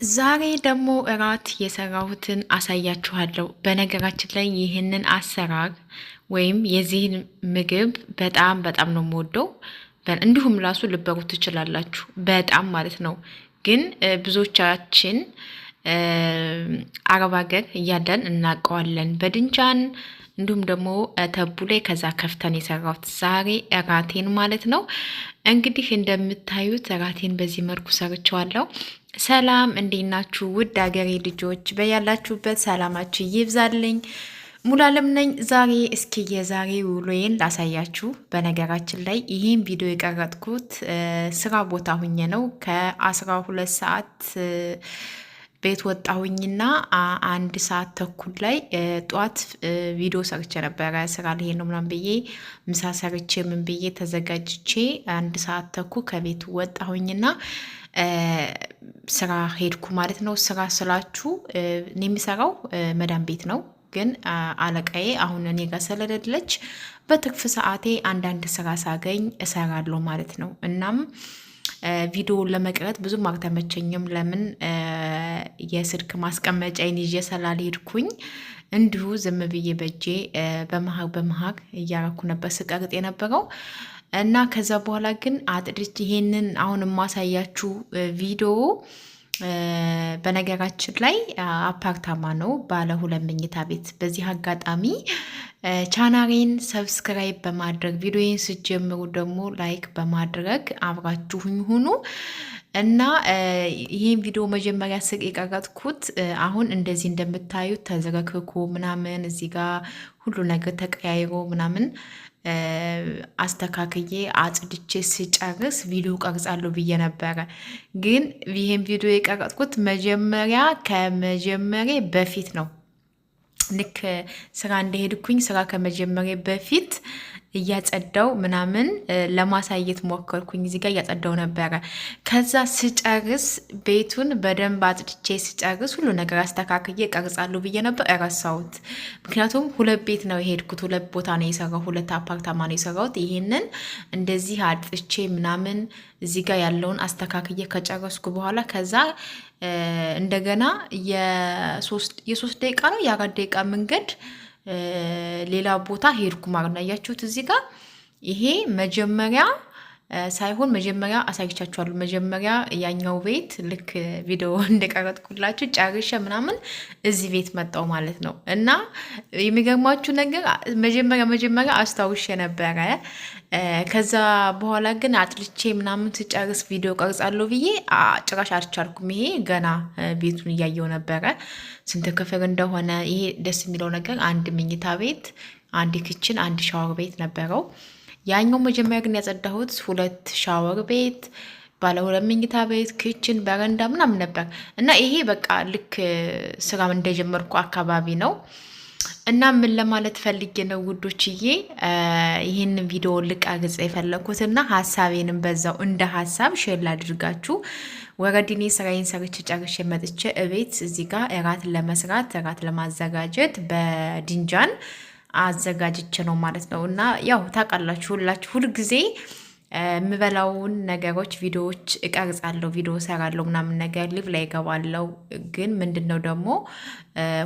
ዛሬ ደግሞ እራት የሰራሁትን አሳያችኋለሁ። በነገራችን ላይ ይህንን አሰራር ወይም የዚህን ምግብ በጣም ነው የምወደው። እንዲሁም ራሱ ልበሩ ትችላላችሁ፣ በጣም ማለት ነው። ግን ብዙዎቻችን አረብ ሀገር እያለን እናውቀዋለን በድንጃን እንዲሁም ደግሞ ተቡ ላይ ከዛ ከፍተን የሰራሁት ዛሬ እራቴን ማለት ነው። እንግዲህ እንደምታዩት እራቴን በዚህ መልኩ ሰርቸዋለሁ። ሰላም እንዴት ናችሁ? ውድ አገሬ ልጆች በያላችሁበት ሰላማችሁ ይብዛልኝ። ሙሉዓለም ነኝ። ዛሬ እስኪ የዛሬ ውሎዬን ላሳያችሁ። በነገራችን ላይ ይህን ቪዲዮ የቀረጥኩት ስራ ቦታ ሁኜ ነው። ከ12 ሰዓት ቤት ወጣሁኝና 1 ሰዓት ተኩል ላይ ጠዋት ቪዲዮ ሰርቼ ነበረ። ስራ ልሄድ ነው ምናምን ብዬ ምሳ ሰርቼ ምን ብዬ ተዘጋጅቼ 1 ሰዓት ተኩል ከቤት ወጣሁኝና ስራ ሄድኩ ማለት ነው። ስራ ስላችሁ እኔ የሚሰራው መዳም ቤት ነው፣ ግን አለቃዬ አሁን እኔ ጋር ስለሌለች በትርፍ ሰዓቴ አንዳንድ ስራ ሳገኝ እሰራለሁ ማለት ነው። እናም ቪዲዮ ለመቅረጥ ብዙም አልተመቸኝም። ለምን የስልክ ማስቀመጫዬን ይዤ ስላልሄድኩኝ እንዲሁ ዝም ብዬ በጄ በመሀል እያረኩ ነበር ስቀርጥ የነበረው እና ከዛ በኋላ ግን አጥድች ይሄንን አሁን የማሳያችሁ ቪዲዮ በነገራችን ላይ አፓርታማ ነው፣ ባለ 2 መኝታ ቤት። በዚህ አጋጣሚ ቻናሌን ሰብስክራይብ በማድረግ ቪዲዮዬን ስጀምሩ ደግሞ ላይክ በማድረግ አብራችሁኝ ሁኑ እና ይህን ቪዲዮ መጀመሪያ ስቅ የቀረጥኩት አሁን እንደዚህ እንደምታዩት ተዝረክርኮ ምናምን እዚህ ጋር ሁሉ ነገር ተቀያይሮ ምናምን አስተካክዬ አጽድቼ ስጨርስ ቪዲዮ ቀርጻለሁ ብዬ ነበረ። ግን ይህን ቪዲዮ የቀረጥኩት ከመጀመሪያ በፊት ነው። ልክ ስራ እንደሄድኩኝ ስራ ከመጀመሪያ በፊት እያጸዳው ምናምን ለማሳየት ሞከርኩኝ። እዚህ ጋር እያጸዳው ነበረ። ከዛ ስጨርስ ቤቱን በደንብ አጽድቼ ስጨርስ ሁሉ ነገር አስተካክዬ ቀርጻለሁ ብዬ ነበር፣ እረሳሁት። ምክንያቱም 2 ቤት ነው የሄድኩት፣ 2 ቦታ ነው የሰራው፣ 2 አፓርታማ ነው የሰራሁት። ይሄንን እንደዚህ አጥፍቼ ምናምን እዚህ ጋር ያለውን አስተካክዬ ከጨረስኩ በኋላ ከዛ እንደገና የ3 ደቂቃ ነው የ4 ደቂቃ መንገድ ሌላ ቦታ ሄድኩ ማለት ነው። ያያችሁት እዚህ ጋር ይሄ መጀመሪያ ሳይሆን መጀመሪያ አሳይቻችኋለሁ። መጀመሪያ ያኛው ቤት ልክ ቪዲዮ እንደቀረጥኩላችሁ ጨርሼ ምናምን እዚህ ቤት መጣው ማለት ነው። እና የሚገርማችሁ ነገር መጀመሪያ አስታውሼ ነበረ። ከዛ በኋላ ግን አጥልቼ ምናምን ስጨርስ ቪዲዮ ቀርጻለሁ ብዬ ጭራሽ አልቻልኩም። ይሄ ገና ቤቱን እያየው ነበረ ስንት ክፍል እንደሆነ። ይሄ ደስ የሚለው ነገር 1 መኝታ ቤት፣ 1 ክችን፣ 1 ሻወር ቤት ነበረው። ያኛው መጀመሪያ ግን ያጸዳሁት 2 ሻወር ቤት፣ ባለ 2 መኝታ ቤት፣ ክችን፣ በረንዳ ምናምን ነበር እና ይሄ በቃ ልክ ስራ እንደጀመርኩ አካባቢ ነው። እና ምን ለማለት ፈልጌ ነው ውዶችዬ፣ ይህንን ቪዲዮ ልቀርጽ የፈለኩት እና ሀሳቤንም በዛው እንደ ሀሳብ ሼር አድርጋችሁ ወረዲኔ ስራዬን ሰርቼ ጨርሼ መጥቼ እቤት እዚህ ጋር እራት ለማዘጋጀት በድንጃን አዘጋጅቼ ነው ማለት ነው። እና ያው ታውቃላችሁ ሁላችሁ ሁልጊዜ የምበላውን ነገሮች ቪዲዮዎች እቀርጻለሁ፣ ቪዲዮ ሰራለሁ ምናምን ነገር ሊቭ ላይ እገባለሁ። ግን ምንድነው ደግሞ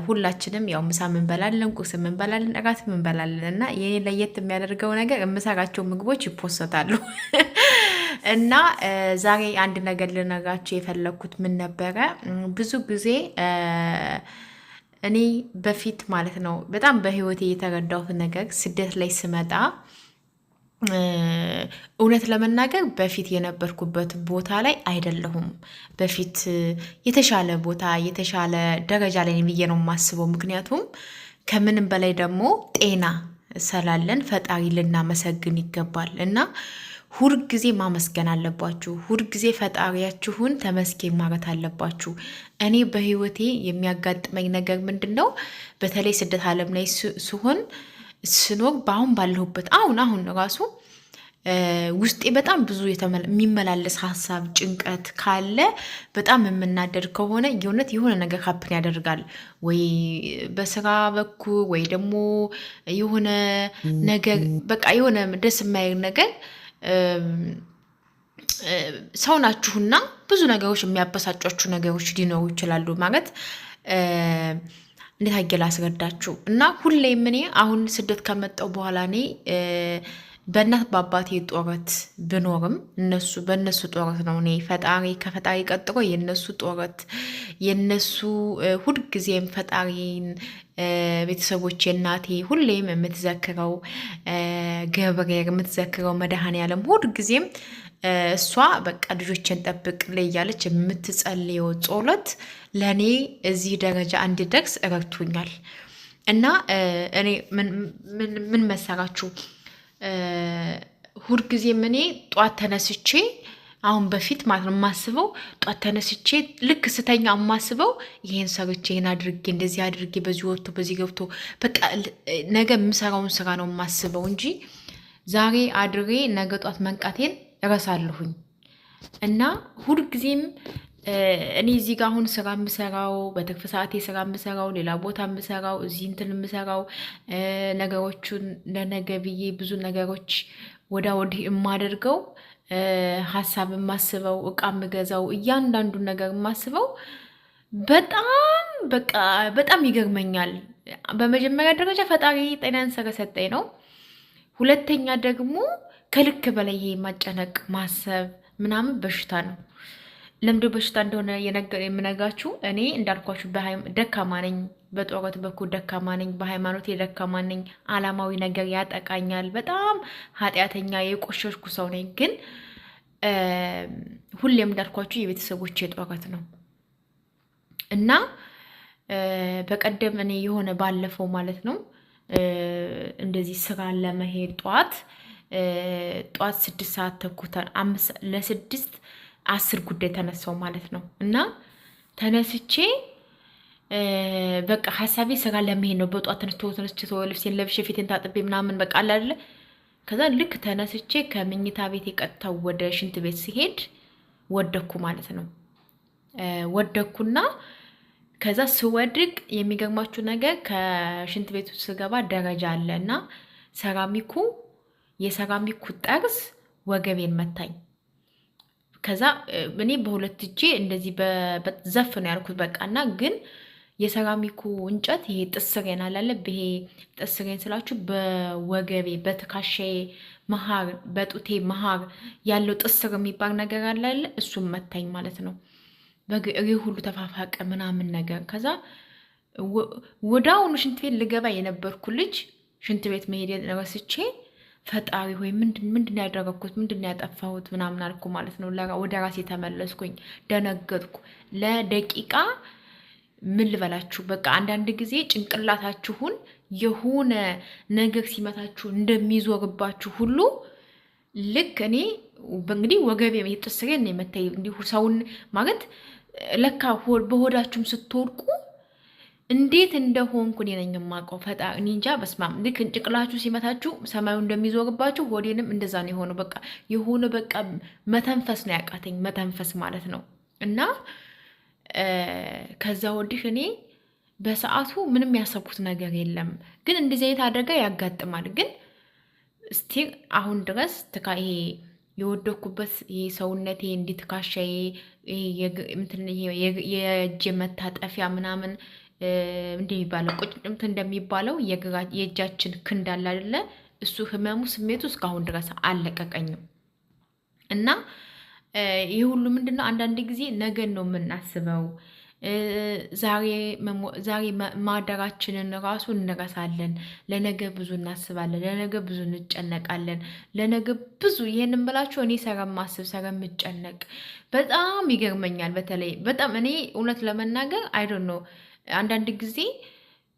ሁላችንም ያው ምሳ እንበላለን፣ ቁርስ እንበላለን፣ እራት እንበላለን እና የኔ ለየት የሚያደርገው ነገር የምሰራቸው ምግቦች ይፖሰታሉ። እና ዛሬ አንድ ነገር ልነግራችሁ የፈለኩት ምን ነበረ፣ ብዙ ጊዜ እኔ በፊት ማለት ነው በጣም በህይወቴ የተረዳሁት ነገር ስደት ላይ ስመጣ እውነት ለመናገር በፊት የነበርኩበት ቦታ ላይ አይደለሁም። በፊት የተሻለ ቦታ የተሻለ ደረጃ ላይ ብዬ ነው የማስበው። ምክንያቱም ከምንም በላይ ደግሞ ጤና ስላለን ፈጣሪ ልናመሰግን ይገባል እና ሁልጊዜ ማመስገን አለባችሁ። ሁልጊዜ ፈጣሪያችሁን ተመስገን ማለት አለባችሁ። እኔ በህይወቴ የሚያጋጥመኝ ነገር ምንድን ነው? በተለይ ስደት ዓለም ላይ ስኖር በአሁን ባለሁበት አሁን ራሱ ውስጤ በጣም ብዙ የሚመላለስ ሀሳብ ጭንቀት ካለ በጣም የምናደድ ከሆነ የእውነት የሆነ ነገር ሀፕን ያደርጋል። ወይ በስራ በኩል ወይ ደግሞ የሆነ ነገር በቃ የሆነ ደስ የማይል ነገር ሰው ናችሁና ብዙ ነገሮች የሚያበሳጫችሁ ነገሮች ሊኖሩ ይችላሉ። ማለት እንዴት አጌ ላስረዳችሁ እና ሁሌም እኔ አሁን ስደት ከመጣሁ በኋላ እኔ በእናት በአባቴ ጦረት ብኖርም በእነሱ ጦረት ነው እኔ ከፈጣሪ ቀጥሮ የነሱ ጦረት የነሱ ሁልጊዜም ፈጣሪን ቤተሰቦቼ እናቴ ሁሌም የምትዘክረው ገብርኤል የምትዘክረው መድኃኔዓለም ሁልጊዜም እሷ በቃ ልጆችን ጠብቅ ላይ እያለች የምትጸልየው ጸሎት ለእኔ እዚህ ደረጃ እንድደርስ ረድቶኛል። እና እኔ ምን መሰራችሁ ሁልጊዜም እኔ ጧት ተነስቼ አሁን በፊት ማለት ነው የማስበው ጧት ተነስቼ ልክ ስተኛ የማስበው ይሄን ሰርቼ ይሄን አድርጌ እንደዚህ አድርጌ በዚህ ወጥቶ በዚህ ገብቶ በቃ ነገ የምሰራውን ስራ ነው የማስበው እንጂ ዛሬ አድሬ ነገ ጧት መንቃቴን እረሳለሁኝ። እና ሁልጊዜም እኔ እዚህ ጋር አሁን ስራ የምሰራው በትርፍ ሰዓቴ ስራ የምሰራው ሌላ ቦታ የምሰራው እዚህ እንትን የምሰራው ነገሮቹን ለነገ ብዬ ብዙ ነገሮች ወዲህ የማደርገው ሀሳብ የማስበው እቃ የምገዛው እያንዳንዱን ነገር የማስበው በጣም ይገርመኛል። በመጀመሪያ ደረጃ ፈጣሪ ጤናን ስለሰጠኝ ነው። ሁለተኛ ደግሞ ከልክ በላይ ይሄ ማጨነቅ ማሰብ ምናምን በሽታ ነው። ለምዶ በሽታ እንደሆነ የምነጋችሁ እኔ እንዳልኳችሁ ደካማ ነኝ፣ በጦረት በኩል ደካማ ነኝ፣ በሃይማኖት ደካማ ነኝ። አላማዊ ነገር ያጠቃኛል። በጣም ኃጢአተኛ የቆሸሽኩ ሰው ነኝ። ግን ሁሌም እንዳልኳችሁ የቤተሰቦች ጦረት ነው እና በቀደም እኔ የሆነ ባለፈው ማለት ነው እንደዚህ ስራ ለመሄድ ጠዋት 6 ሰዓት ተኩል ለ6:10 ጉዳይ ተነሳው ማለት ነው። እና ተነስቼ በቃ ሀሳቤ ስራ ለመሄድ ነው። በጠዋት ተነስቼ ልብሴን ለብሼ ፊቴን ታጥቤ ምናምን በቃ አለ አይደለ። ከዛ ልክ ተነስቼ ከምኝታ ቤት የቀጥታው ወደ ሽንት ቤት ሲሄድ ወደኩ ማለት ነው። ወደኩና ከዛ ስወድቅ የሚገርማችሁ ነገር ከሽንት ቤቱ ስገባ ደረጃ አለ እና የሰራሚኩ ጠርዝ ወገቤን መታኝ። ከዛ እኔ በሁለት እጄ እንደዚህ ዘፍ ነው ያልኩት በቃና ግን የሰራሚኩ እንጨት ይሄ ጥስሬን አላለ ይሄ ጥስሬን ስላችሁ በወገቤ በትካሻዬ መሀር በጡቴ መሀር ያለው ጥስር የሚባል ነገር አላለ እሱም መታኝ ማለት ነው። በእግሬ ሁሉ ተፋፋቀ ምናምን ነገር። ከዛ ወዳውኑ ሽንት ቤት ልገባ የነበርኩ ልጅ ሽንት ቤት መሄድ ረስቼ ፈጣሪ ሆይ ምንድን ያደረግኩት ምንድን ያጠፋሁት ምናምን አልኩ ማለት ነው። ወደ ራሴ ተመለስኩኝ። ደነገጥኩ ለደቂቃ። ምን ልበላችሁ በቃ አንዳንድ ጊዜ ጭንቅላታችሁን የሆነ ነገር ሲመታችሁ እንደሚዞርባችሁ ሁሉ ልክ እኔ እንግዲህ ወገቤ የጥስሬን ነው የመታኝ። እንዲሁ ሰውን ማለት ለካ በሆዳችሁም ስትወድቁ እንዴት እንደሆንኩ እኔ ነኝ የማውቀው። ፈጣሪ እኔ እንጃ። በስማም ልክ ጭንቅላችሁ ሲመታችሁ ሰማዩ እንደሚዞርባችሁ ሆዴንም እንደዛ ነው የሆነው። በቃ የሆነ በቃ መተንፈስ ነው ያቃተኝ፣ መተንፈስ ማለት ነው። እና ከዛ ወዲህ እኔ በሰዓቱ ምንም ያሰብኩት ነገር የለም። ግን እንደዚህ አይነት አደጋ ያጋጥማል። ግን እስቲ አሁን ድረስ ይሄ የወደኩበት ይሄ ሰውነቴ እንዲትካሻዬ የእጅ መታጠፊያ ምናምን እንደሚባለው ቁጭምት እንደሚባለው የእጃችን ክንድ አለ አይደለ? እሱ ህመሙ ስሜቱ እስካሁን ድረስ አልለቀቀኝም። እና ይህ ሁሉ ምንድነው? አንዳንድ ጊዜ ነገን ነው የምናስበው። ዛሬ ማደራችንን ራሱ እንረሳለን። ለነገ ብዙ እናስባለን፣ ለነገ ብዙ እንጨነቃለን። ለነገ ብዙ ይሄንን ብላችሁ እኔ ሰረማስብ ሰረምጨነቅ በጣም ይገርመኛል። በተለይ በጣም እኔ እውነት ለመናገር አይዶን ነው አንዳንድ ጊዜ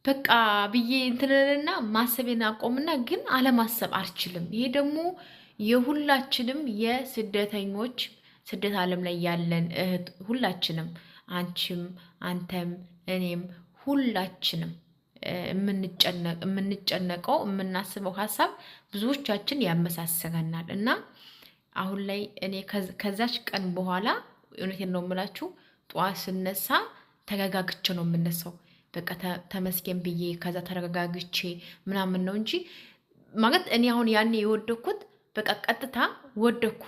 በቃ ብዬ እንትንልና ማሰቤን አቆምና ግን አለማሰብ አልችልም። ይሄ ደግሞ የሁላችንም የስደተኞች ስደት ዓለም ላይ ያለን እህት ሁላችንም አንቺም አንተም እኔም ሁላችንም የምንጨነቀው የምናስበው ሀሳብ ብዙዎቻችን ያመሳስረናል። እና አሁን ላይ እኔ ከዛች ቀን በኋላ እውነቴን ነው የምላችሁ ጠዋት ስነሳ ተረጋግቼ ነው የምነሳው። በቃ ተመስገን ብዬ ከዛ ተረጋግቼ ምናምን ነው እንጂ ማለት እኔ አሁን ያኔ የወደኩት በቃ ቀጥታ ወደኩ።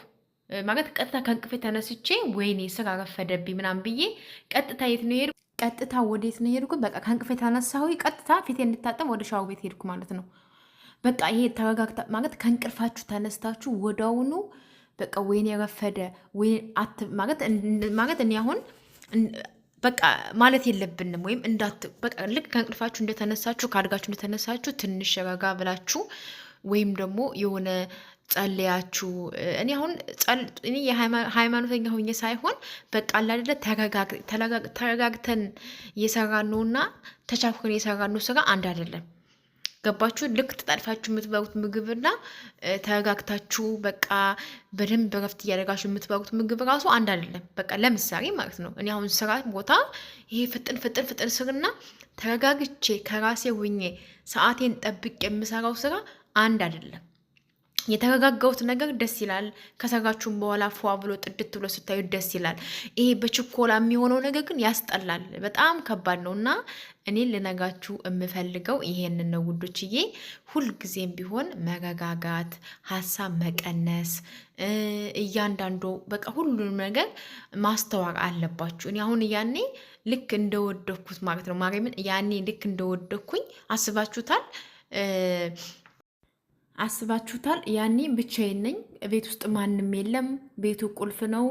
ማለት ቀጥታ ከእንቅፌ ተነስቼ ወይኔ ስራ ረፈደብኝ ምናምን ብዬ ቀጥታ የት ነው ሄድኩ? ቀጥታ ወዴት ነው ሄድኩ? በቃ ከእንቅፌ ተነሳሁ፣ ቀጥታ ፊቴ እንድታጠብ ወደ ሻወር ቤት ሄድኩ ማለት ነው። በቃ ይሄ ተረጋግታ ማለት ከእንቅልፋችሁ ተነስታችሁ ወዳውኑ በቃ ወይኔ ረፈደ ወይ ማለት እኔ አሁን በቃ ማለት የለብንም ወይም በቃ ልክ ከእንቅልፋችሁ እንደተነሳችሁ ከአድጋችሁ እንደተነሳችሁ ትንሽ ረጋ ብላችሁ ወይም ደግሞ የሆነ ጸለያችሁ። እኔ አሁን እኔ ሃይማኖተኛ ሆኜ ሳይሆን በቃ አላደለ ተረጋግተን እየሰራን ነውና ተቻኩረን የሰራን ነው ስራ አንድ አይደለም። ገባችሁ? ልክ ተጣድፋችሁ የምትበሩት ምግብና ተረጋግታችሁ በቃ በደንብ ረፍት እያደረጋችሁ የምትበሩት ምግብ ራሱ አንድ አይደለም። በቃ ለምሳሌ ማለት ነው እኔ አሁን ስራ ቦታ ይሄ ፍጥን ስርና ተረጋግቼ ከራሴ ሁኜ ሰዓቴን ጠብቅ የምሰራው ስራ አንድ አይደለም። የተረጋጋሁት ነገር ደስ ይላል። ከሰራችሁም በኋላ ፏ ብሎ ጥድት ብሎ ስታዩ ደስ ይላል። ይሄ በችኮላ የሚሆነው ነገር ግን ያስጠላል። በጣም ከባድ ነው እና እኔ ልነጋችሁ የምፈልገው ይሄንን ነው ውዶችዬ። ሁልጊዜም ቢሆን መረጋጋት፣ ሀሳብ መቀነስ፣ እያንዳንዱ በቃ ሁሉንም ነገር ማስተዋር አለባችሁ። እኔ አሁን ያኔ ልክ እንደወደኩት ማለት ነው ማርያምን፣ ያኔ ልክ እንደወደኩኝ አስባችሁታል? ያኔ ብቻዬን ነኝ፣ ቤት ውስጥ ማንም የለም፣ ቤቱ ቁልፍ ነው።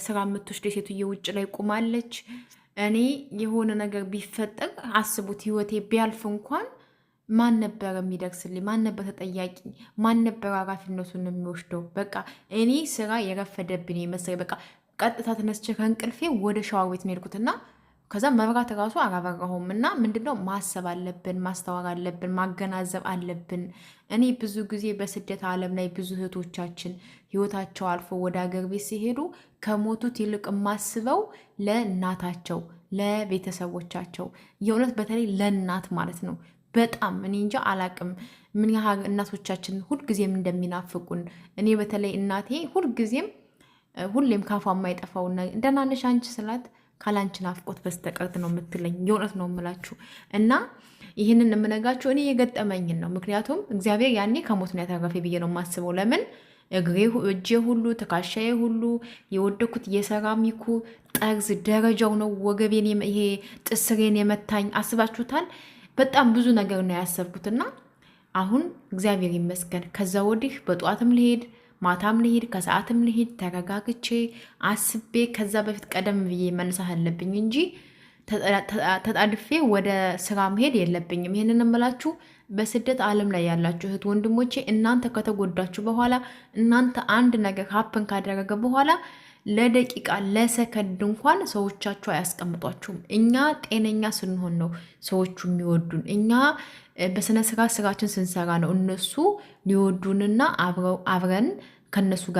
ስራ የምትወስድ ሴትዬ ውጭ ላይ ቁማለች። እኔ የሆነ ነገር ቢፈጠር አስቡት፣ ህይወቴ ቢያልፍ እንኳን ማን ነበረ የሚደርስልኝ? ማን ነበር ተጠያቂ? ማን ነበር ኃላፊነቱን የሚወስደው? በቃ እኔ ስራ የረፈደብኝ መሰለኝ። በቃ ቀጥታ ተነስቼ ከእንቅልፌ ወደ ሻወር ቤት ነው የሄድኩትና ከዛ መብራት ራሱ አላበራሁም። እና ምንድነው ማሰብ አለብን፣ ማስተዋል አለብን፣ ማገናዘብ አለብን። እኔ ብዙ ጊዜ በስደት ዓለም ላይ ብዙ እህቶቻችን ህይወታቸው አልፎ ወደ ሀገር ቤት ሲሄዱ ከሞቱት ይልቅ የማስበው ለእናታቸው፣ ለቤተሰቦቻቸው፣ የእውነት በተለይ ለእናት ማለት ነው። በጣም እኔ እንጃ አላቅም ምን ያህል እናቶቻችን ሁልጊዜም እንደሚናፍቁን። እኔ በተለይ እናቴ ሁሌም ካፏ የማይጠፋውን ደህና ነሽ አንቺ ስላት ካላንቺ ናፍቆት በስተቀር ነው የምትለኝ። የእውነት ነው የምላችሁ። እና ይህንን የምነጋችሁ እኔ የገጠመኝን ነው። ምክንያቱም እግዚአብሔር ያኔ ከሞት ነው ያተረፈ ብዬ ነው የማስበው። ለምን እጄ ሁሉ ትከሻዬ ሁሉ የወደኩት የሰራሚኩ ጠርዝ ደረጃው ነው ወገቤን ይሄ ጥስሬን የመታኝ አስባችሁታል። በጣም ብዙ ነገር ነው ያሰብኩትና አሁን እግዚአብሔር ይመስገን ከዛ ወዲህ በጠዋትም ልሄድ ማታም ልሄድ ከሰዓትም ልሄድ ተረጋግቼ አስቤ ከዛ በፊት ቀደም ብዬ መነሳት አለብኝ እንጂ ተጣድፌ ወደ ስራ መሄድ የለብኝም። ይህንን እምላችሁ በስደት ዓለም ላይ ያላችሁ እህት ወንድሞቼ፣ እናንተ ከተጎዳችሁ በኋላ እናንተ አንድ ነገር ሀፕን ካደረገ በኋላ ለደቂቃ ለሰከንድ እንኳን ሰዎቻችሁ አያስቀምጧችሁም። እኛ ጤነኛ ስንሆን ነው ሰዎቹ የሚወዱን። እኛ በስነ ስርዓት ስራችን ስንሰራ ነው እነሱ ሊወዱንና አብረን ከነሱ ጋር